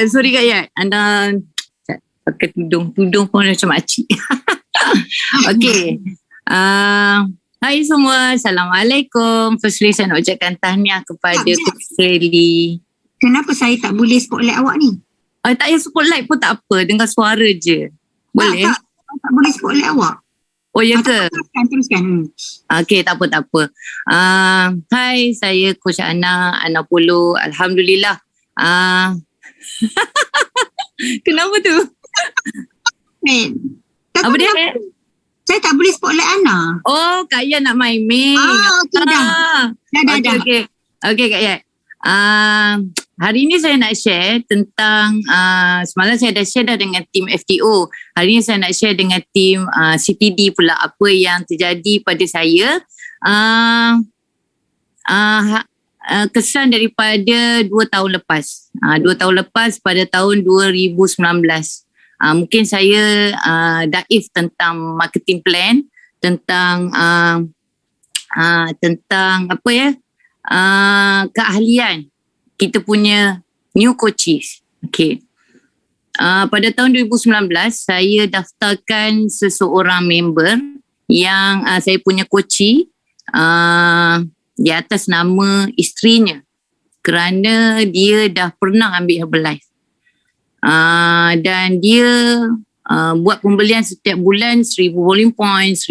Sorry Kak Yat, anda pakai tudung pun macam makcik. Okay. Hai semua, Assalamualaikum. Firstly saya nak ucapkan tahniah kepada Coach Sally. Kenapa saya tak boleh spotlight awak ni? Tak payah spotlight pun tak apa, dengar suara je. Boleh? Tak boleh spotlight awak. Oh ya ke? Teruskan. Okay, tak apa. Hai, saya Coach Ana Polo. Alhamdulillah. Kenapa tu? Apa dia? Saya tak boleh spotlight Ana. Oh, Kak Yat nak main main. Okay, dah. Okay, Kak Yat. Hari ni saya nak share tentang, semalam saya dah share dah dengan tim FTO. Hari ni saya nak share dengan tim CTD pula apa yang terjadi pada saya. Kesan daripada 2 tahun lepas. 2 tahun lepas pada tahun 2019. Mungkin saya daif tentang marketing plan, tentang apa ya, keahlian kita punya new coaches. Okay. Pada tahun 2019 saya daftarkan seseorang member yang saya punya coachee di atas nama isterinya kerana dia dah pernah ambil Herbalife. Dan dia buat pembelian setiap bulan 1000 volume points.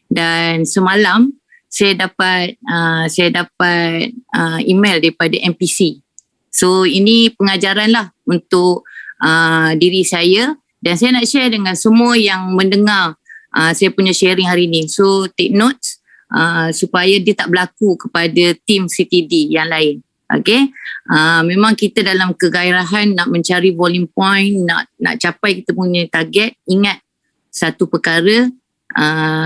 Dan semalam saya dapat email daripada MPC. So ini pengajaran lah untuk diri saya, dan saya nak share dengan semua yang mendengar saya punya sharing hari ni. So take notes supaya dia tak berlaku kepada tim CTD yang lain. Okay, memang kita dalam kegairahan nak mencari volume point, nak capai kita punya target. Ingat satu perkara,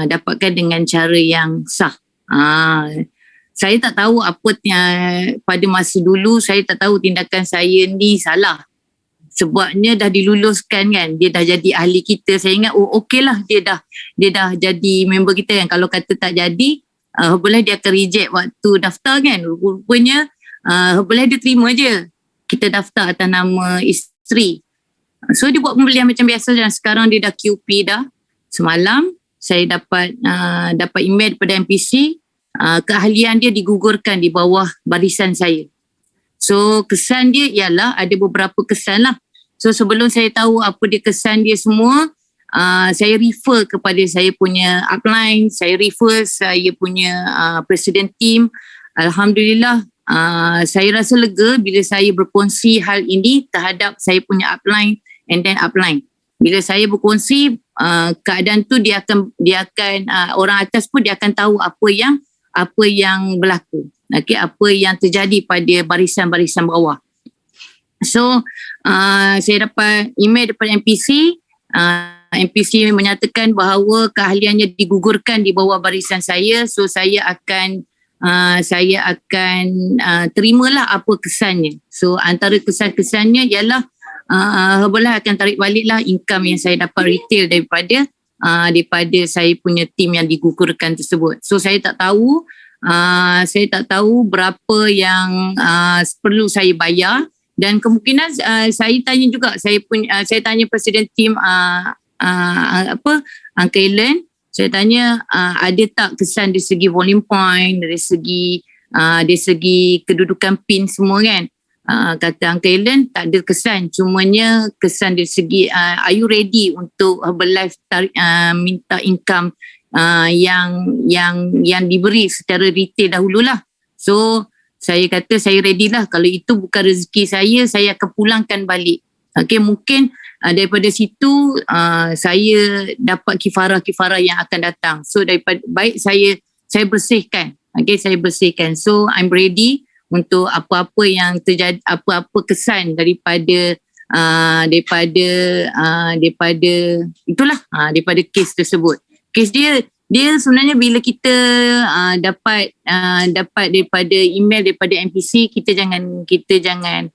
dapatkan dengan cara yang sah. Saya tak tahu apa pada masa dulu, saya tak tahu tindakan saya ni salah. Sebabnya dah diluluskan kan, dia dah jadi ahli kita. Saya ingat okey lah, dia dah jadi member kita kan. Kalau kata tak jadi, boleh dia akan reject waktu daftar kan. Rupanya boleh dia terima je kita daftar atas nama isteri. So dia buat pembelian macam biasa, dan sekarang dia dah QP dah. Semalam saya dapat email daripada MPC, keahlian dia digugurkan di bawah barisan saya. So kesan dia ialah ada beberapa kesan lah. So sebelum saya tahu apa dia kesan dia semua, saya refer kepada saya punya upline, saya refer saya punya president team. Alhamdulillah, saya rasa lega bila saya berkongsi hal ini terhadap saya punya upline and then upline. Bila saya berkongsi keadaan tu, dia akan orang atas pun dia akan tahu apa yang berlaku. Okay, apa yang terjadi pada barisan-barisan bawah. So saya dapat email daripada MPC. MPC menyatakan bahawa keahliannya digugurkan di bawah barisan saya. So saya akan terimalah apa kesannya. So antara kesan-kesannya ialah Herbalife akan tarik baliklah income yang saya dapat retail daripada saya punya tim yang digugurkan tersebut. So saya tak tahu berapa yang perlu saya bayar, dan kemungkinan saya tanya juga, saya tanya presiden tim Uncle Ellen. Saya tanya ada tak kesan dari segi volume point, dari segi kedudukan pin semua kan. Kata Uncle Ellen tak ada kesan, cumanya kesan dari segi are you ready untuk Herbalife minta income yang diberi secara retail dahululah. So saya kata saya ready lah. Kalau itu bukan rezeki saya akan pulangkan balik. Okay, mungkin daripada situ saya dapat kifarah-kifarah yang akan datang. So daripada baik saya bersihkan. Okay, saya bersihkan. So I'm ready untuk apa-apa yang terjadi, apa-apa kesan daripada kes tersebut. Kes dia sebenarnya bila kita dapat daripada email daripada MPC, kita jangan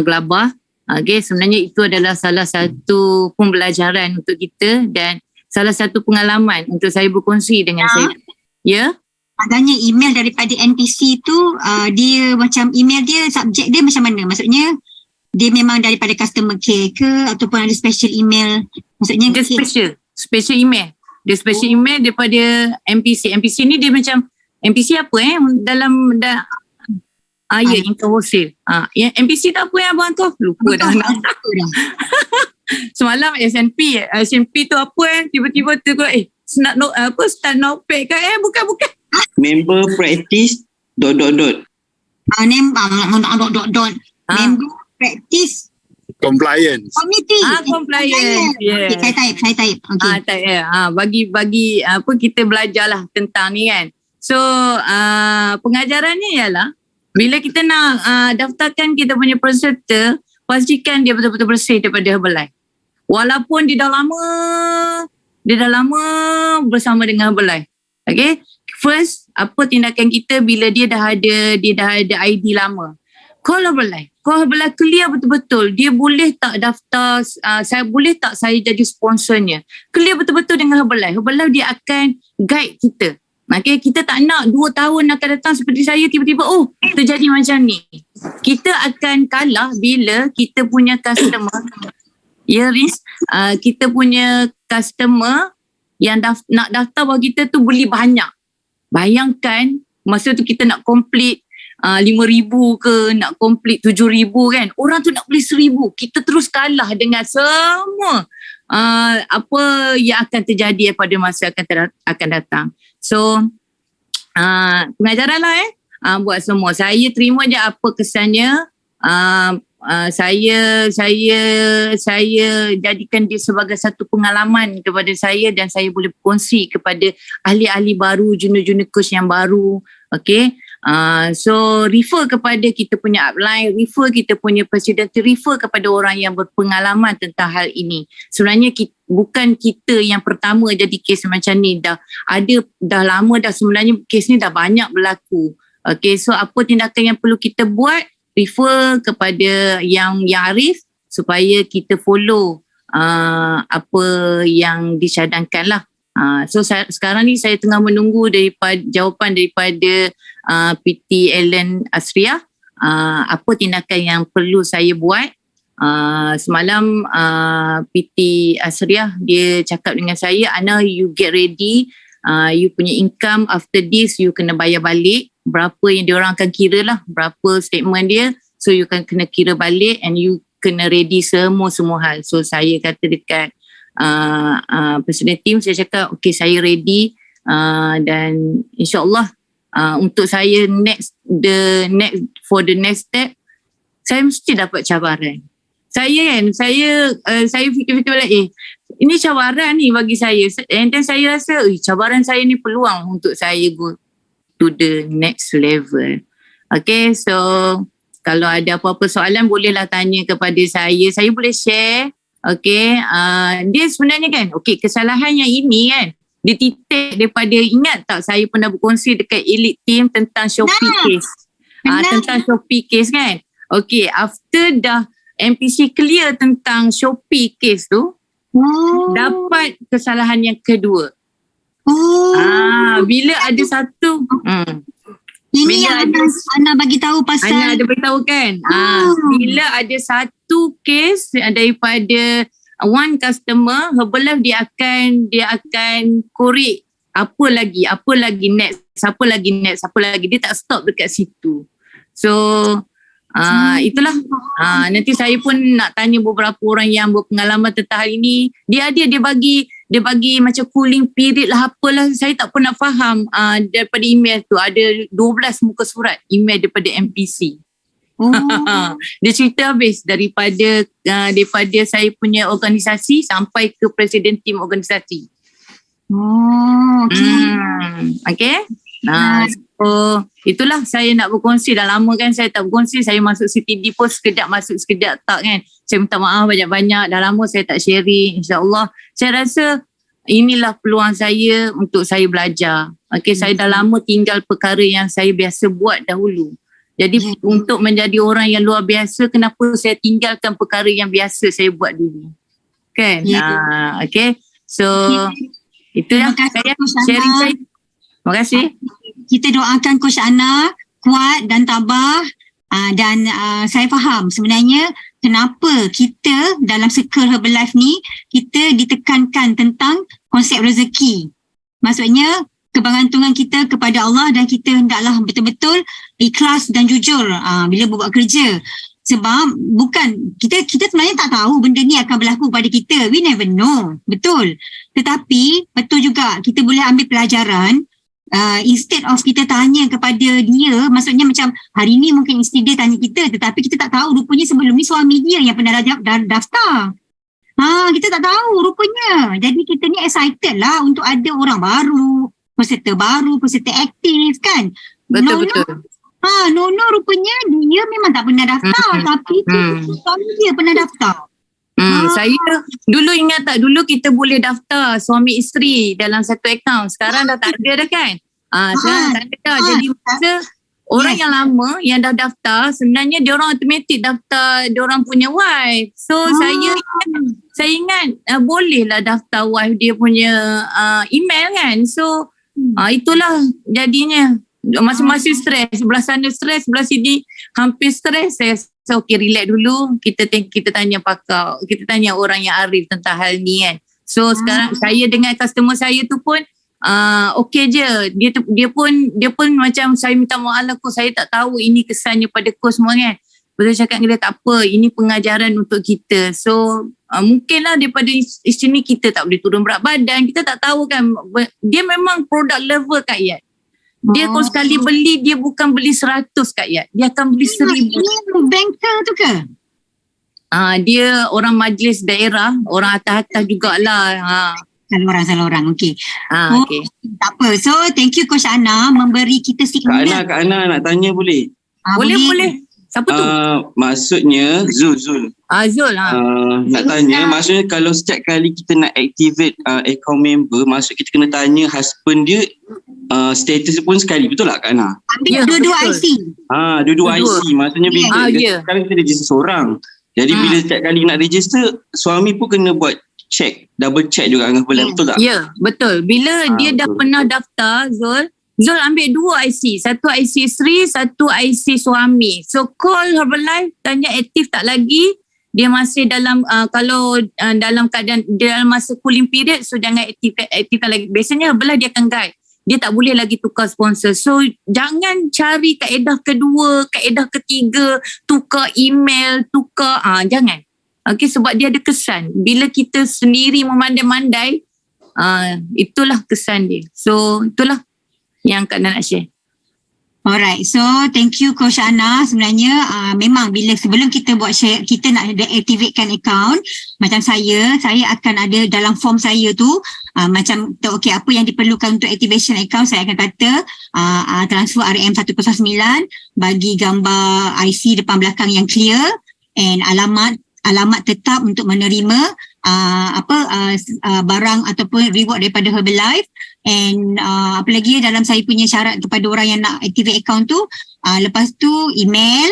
gelabah. Okay, sebenarnya itu adalah salah satu pembelajaran untuk kita dan salah satu pengalaman untuk saya berkongsi dengan saya. Ya? Agaknya email daripada NPC tu dia macam email dia subjek dia macam mana? Maksudnya dia memang daripada customer care ke ataupun ada special email? Maksudnya Dia special email. Dia special email daripada MPC. MPC ni dia macam MPC apa dalam ya, income wholesale. Yang MPC tu apa yang abang tu? Lupa dah. Semalam SNP tu apa tiba-tiba tu start notepad kan bukan. Member practice ... Member practice Compliance. committee. Compliance. Yeah. Okay, saya type. Okay. Tak ya. Bagi apa kita belajarlah tentang ni kan. So pengajarannya ialah bila kita nak daftarkan kita punya peserta, pastikan dia betul-betul bersih daripada Herbalife. Walaupun dia dah lama bersama dengan Herbalife. Okay. First, apa tindakan kita bila dia dah ada ID lama. Call Herbalife clear betul-betul. Dia boleh tak daftar, saya jadi sponsornya. Clear betul-betul dengan Herbalife. Herbalife dia akan guide kita. Okay, kita tak nak 2 tahun akan datang seperti saya tiba-tiba terjadi macam ni. Kita akan kalah bila kita punya customer, Riz, kita punya customer yang nak daftar bagi kita tu beli banyak. Bayangkan masa tu kita nak complete 5,000 ke nak complete 7,000 kan. Orang tu nak beli 1,000. Kita terus kalah dengan semua apa yang akan terjadi pada masa akan datang. So pengajaran lah buat semua. Saya terima je apa kesannya. Saya jadikan dia sebagai satu pengalaman kepada saya dan saya boleh berkongsi kepada ahli-ahli baru, junior-junior coach yang baru. Okay. So refer kepada kita punya upline, refer kita punya presiden, refer kepada orang yang berpengalaman tentang hal ini. Sebenarnya bukan kita yang pertama jadi kes macam ni. Dah lama dah, sebenarnya kes ni dah banyak berlaku. Okay, so apa tindakan yang perlu kita buat? Refer kepada yang arif supaya kita follow apa yang dicadangkan lah. So sekarang ni saya tengah menunggu jawapan daripada PT Ellen Asria, apa tindakan yang perlu saya buat. Semalam PT Asria dia cakap dengan saya, Ana, you get ready, you punya income after this you kena bayar balik. Berapa yang diorang akan kira lah, berapa statement dia, so you kan kena kira balik and you kena ready semua hal. So saya kata dekat presiden team, saya cakap okay, saya ready, dan insyaAllah untuk saya for the next step saya mesti dapat cabaran. Saya fikir-fikir balik, ini cabaran ni bagi saya, and then saya rasa cabaran saya ni peluang untuk saya go to the next level. Okay, so kalau ada apa-apa soalan bolehlah tanya kepada saya boleh share. Okay, dia sebenarnya kan, okay, kesalahan yang ini kan, dia titik daripada, ingat tak saya pernah berkongsi dekat elite team tentang Shopee case. Tentang Shopee case kan. Okay, after dah MPC clear tentang Shopee case tu, dapat kesalahan yang kedua. Bila ada satu ini yang Ana bagi tahu pasal. Ana ada beritahu kan. Bila ada satu kes daripada one customer, Herbalife dia akan korek apa lagi next, siapa lagi, dia tak stop dekat situ. So itulah. Nanti saya pun nak tanya beberapa orang yang berpengalaman tentang hal ini. Dia bagi macam cooling period lah, apalah, saya tak pernah faham. Daripada email tu ada 12 muka surat email daripada MPC. Dia cerita habis daripada saya punya organisasi sampai ke presiden tim organisasi. Okay. So itulah saya nak berkongsi. Dah lama kan saya tak berkongsi. Saya masuk CTD pun sekejap masuk sekejap tak kan. Saya minta maaf banyak-banyak. Dah lama saya tak sharing. InsyaAllah saya rasa inilah peluang saya untuk saya belajar. Okay, saya dah lama tinggal perkara yang saya biasa buat dahulu. Jadi untuk menjadi orang yang luar biasa, kenapa saya tinggalkan perkara yang biasa saya buat dulu. Kan? Okay. So itulah saya sharing saya. Terima kasih. kita doakan Coach Ana kuat dan tabah. Dan saya faham sebenarnya kenapa kita dalam circle Herbalife ni kita ditekankan tentang konsep rezeki. Maksudnya kebergantungan kita kepada Allah dan kita hendaklah betul-betul ikhlas dan jujur bila buat kerja. Sebab bukan kita sebenarnya tak tahu benda ni akan berlaku pada kita. We never know. Betul. Tetapi betul juga kita boleh ambil pelajaran. Instead of kita tanya kepada dia, maksudnya macam hari ni mungkin isteri dia tanya kita, tetapi kita tak tahu rupanya sebelum ni suami dia yang pernah daftar. Kita tak tahu rupanya. Jadi kita ni excited lah untuk ada orang baru, peserta aktif kan. Betul. Nono rupanya dia memang tak pernah daftar, tapi suami dia pernah daftar. Saya dulu ingat tak, dulu kita boleh daftar suami isteri dalam satu akaun. Sekarang dah tak ada dah kan. Sekarang tak ada dah. Jadi masa orang yang lama yang dah daftar, sebenarnya diorang automatik daftar diorang punya wife. So saya ingat bolehlah daftar wife dia punya email kan. So itulah jadinya. Masing-masing stres. Sebelah sana stres, sebelah sini hampir stres. Saya okay, relax dulu. Kita tanya pakar. Kita tanya orang yang arif tentang hal ni kan. So sekarang saya dengan customer saya tu pun okay je. Dia pun macam saya minta maaf lah coach. Saya tak tahu ini kesannya pada coach semua kan. Betul cakap dengan dia, tak apa. Ini pengajaran untuk kita. So mungkinlah daripada sini kita tak boleh turun berat badan. Kita tak tahu kan. Dia memang product lover Kak Yat. Dia kalau sekali beli, dia bukan beli 100 Kak Yat. Dia akan beli 1000. Ini banker tu ke? Dia orang majlis daerah. Orang atas-atas jugalah. Salah orang. Okey. Okay. Tak apa. So, thank you Coach Ana memberi kita signal. Kak Ana nak tanya boleh? Boleh. Siapa tu? Maksudnya Zul. Zul. Nak tanya, maksudnya kalau setiap kali kita nak activate account member, maksud kita kena tanya husband dia status pun sekali, betul tak Kak Ana? Ambil dua-dua IC. Dua-dua IC. Maksudnya bila sekarang kita register seorang. Jadi bila setiap kali nak register, suami pun kena buat double check juga dengan Herbalife, betul tak? Ya, betul. Bila dia dah pernah daftar, Zul ambil dua IC. Satu IC isteri, satu IC suami. So call Herbalife, tanya aktif tak lagi. Dia masih dalam, kalau dalam keadaan, dalam masa cooling period, so jangan aktifkan lagi. Biasanya Herbalife dia akan guide. Dia tak boleh lagi tukar sponsor. So jangan cari kaedah kedua, kaedah ketiga, tukar email, jangan. Okay, sebab dia ada kesan. Bila kita sendiri memandai-mandai, itulah kesan dia. So itulah yang Kak Ana nak share. Alright, so thank you Coach Ana. Sebenarnya memang bila sebelum kita buat share, kita nak deactivatekan account, macam saya akan ada dalam form saya tu macam okay, apa yang diperlukan untuk activation account, saya akan kata transfer RM109, bagi gambar IC depan belakang yang clear, and alamat tetap untuk menerima barang ataupun reward daripada Herbalife. And apa lagi dalam saya punya syarat kepada orang yang nak activate account tu, lepas tu email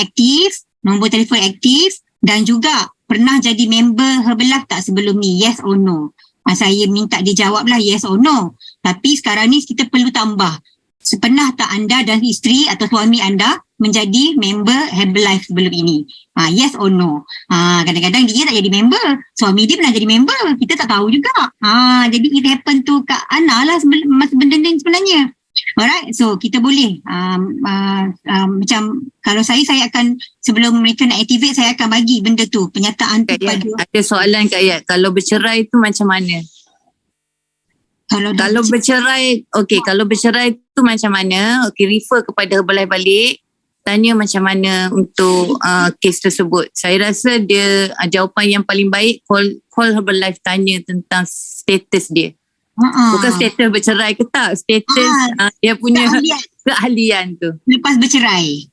aktif, nombor telefon aktif, dan juga pernah jadi member Herbalife tak sebelum ni, yes or no. Saya minta dia jawab lah yes or no. Tapi sekarang ni kita perlu tambah, pernah tak anda dan isteri atau suami anda menjadi member Herbalife sebelum ini? Yes or no. Kadang-kadang dia tak jadi member, suami dia pernah jadi member, kita tak tahu juga. Jadi it happen to Kak Ana lah masa benda ni sebenarnya. Alright, so kita boleh macam kalau saya akan, sebelum mereka nak activate, saya akan bagi benda tu, penyataan tu kepada. Ada soalan Kak Yat, kalau bercerai tu macam mana? Kalau bercerai, kalau bercerai tu macam mana? Refer kepada Herbalife balik, tanya macam mana untuk kes tersebut. Saya rasa dia jawapan yang paling baik, call Herbalife, tanya tentang status dia. Bukan status bercerai ke tak, status dia punya keahlian tu. Lepas bercerai.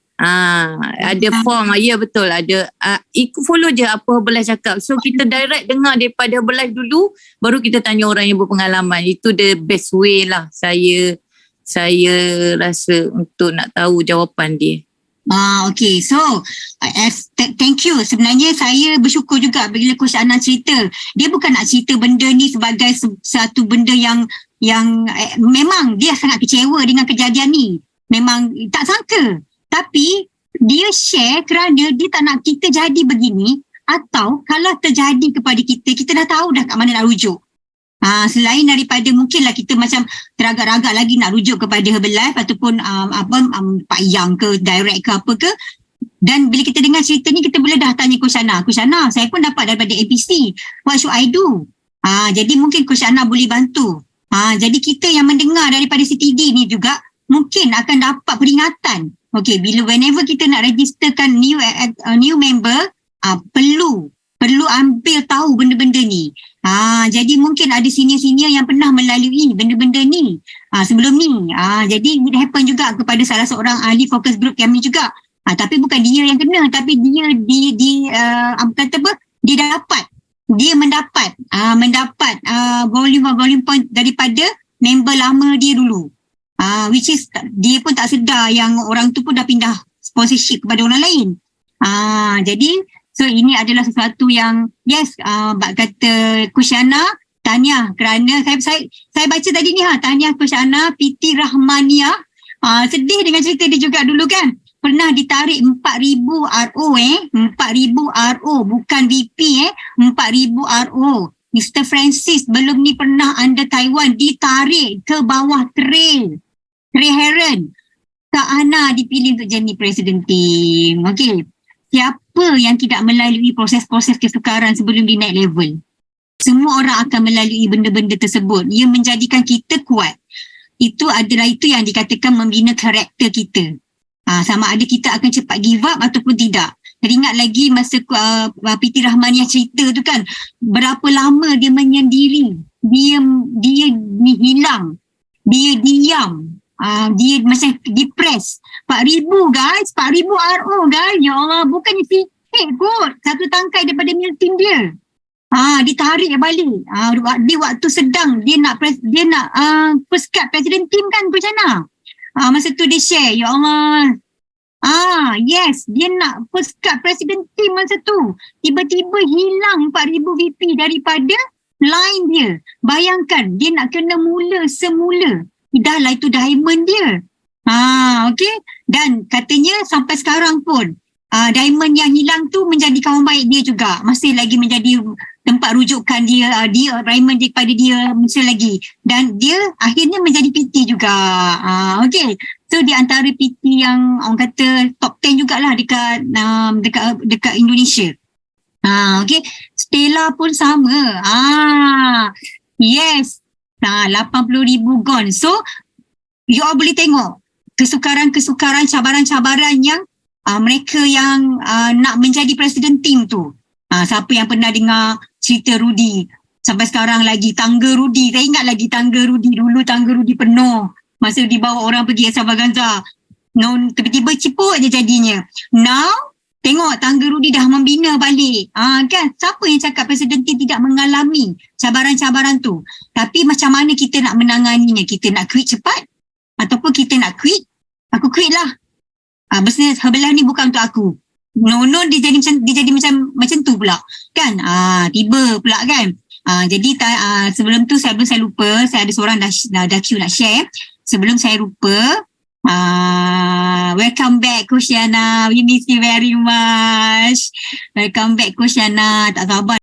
Ada form, ya betul, ada ikut follow je apa Herbalife cakap. So kita direct dengar daripada Herbalife dulu, baru kita tanya orang yang berpengalaman. Itu the best way lah saya rasa untuk nak tahu jawapan dia. Okay, so thank you. Sebenarnya saya bersyukur juga bila Coach Ana cerita. Dia bukan nak cerita benda ni sebagai satu benda yang yang memang dia sangat kecewa dengan kejadian ni. Memang tak sangka. Tapi dia share kerana dia tak nak kita jadi begini, atau kalau terjadi kepada kita, kita dah tahu dah kat mana nak rujuk. Selain daripada mungkinlah kita macam teragak-ragak lagi nak rujuk kepada Herbalife ataupun Pak Yang ke, direct ke apa ke. Dan bila kita dengar cerita ni, kita boleh dah tanya Coach Ana, saya pun dapat daripada APC, what should I do? Jadi mungkin Coach Ana boleh bantu. Jadi kita yang mendengar daripada CTD ni juga mungkin akan dapat peringatan. Okay, bila whenever kita nak registerkan new member, perlu ambil tahu benda-benda ni. Jadi mungkin ada senior-senior yang pernah melalui benda-benda ni sebelum ni. Jadi it happen juga kepada salah seorang ahli focus group kami juga. Tapi bukan dia yang kena, tapi dia dia mendapat volume point daripada member lama dia dulu. Which is dia pun tak sedar yang orang tu pun dah pindah sponsorship kepada orang lain. Jadi so ini adalah sesuatu yang bak kata Coach Ana, tahniah kerana saya baca tadi ni tahniah Coach Ana PT Rahmania. Sedih dengan cerita dia juga dulu kan. Pernah ditarik 4,000 RO 4,000 RO bukan VP 4,000 RO. Mr. Francis belum ni pernah under Taiwan ditarik ke bawah trail Heron. Kak Ana dipilih untuk jadi president team. Okey. Siapa yang tidak melalui proses-proses kesukaran sebelum di naik level? Semua orang akan melalui benda-benda tersebut. Ia menjadikan kita kuat. Itu yang dikatakan membina karakter kita. Sama ada kita akan cepat give up ataupun tidak. Teringat lagi masa PT Rahman yang cerita tu kan, berapa lama dia menyendiri, dia hilang, dia diam, dia macam depressed. 4,000 guys, 4,000 RO guys, ya Allah, bukannya sikit kot, satu tangkai daripada meal team dia. Ditarik balik. Dia waktu sedang dia nak first cut president team kan Coach Ana. Masa tu dia share, ya Allah. Yes, dia nak first cut president team masa tu. Tiba-tiba hilang 4,000 VP daripada line dia. Bayangkan, dia nak kena mula semula. Dah lah itu diamond dia. Okay. Dan katanya sampai sekarang pun, diamond yang hilang tu menjadi kawan baik dia juga. Masih lagi menjadi tempat rujukan dia diamond daripada dia masih lagi. Dan dia akhirnya menjadi PT juga. Okay. So di antara PT yang orang kata top 10 jugalah dekat Indonesia. Okay. Stella pun sama. Yes. 80,000 gone. So you all boleh tengok kesukaran-kesukaran, cabaran-cabaran yang mereka yang nak menjadi presiden team tu. Siapa yang pernah dengar cerita Rudy? Sampai sekarang lagi tangga Rudy. Saya ingat lagi tangga Rudy. Dulu tangga Rudy penuh. Masa dibawa orang pergi Extravaganza. Tiba-tiba ciput je jadinya. Now, tengok tangga Rudy dah membina balik. Kan? Siapa yang cakap presiden team tidak mengalami cabaran-cabaran tu? Tapi macam mana kita nak menanganinya? Kita nak quit cepat? Ataupun kita nak quit? Aku quit lah. Business Herbalife ni bukan untuk aku. No, dia jadi macam tu pula. Kan? Tiba pula kan? Jadi sebelum tu saya lupa, saya ada seorang dah queue nak share. Sebelum saya lupa, welcome back Coach Yana. We miss you very much. Welcome back Coach Yana. Tak sabar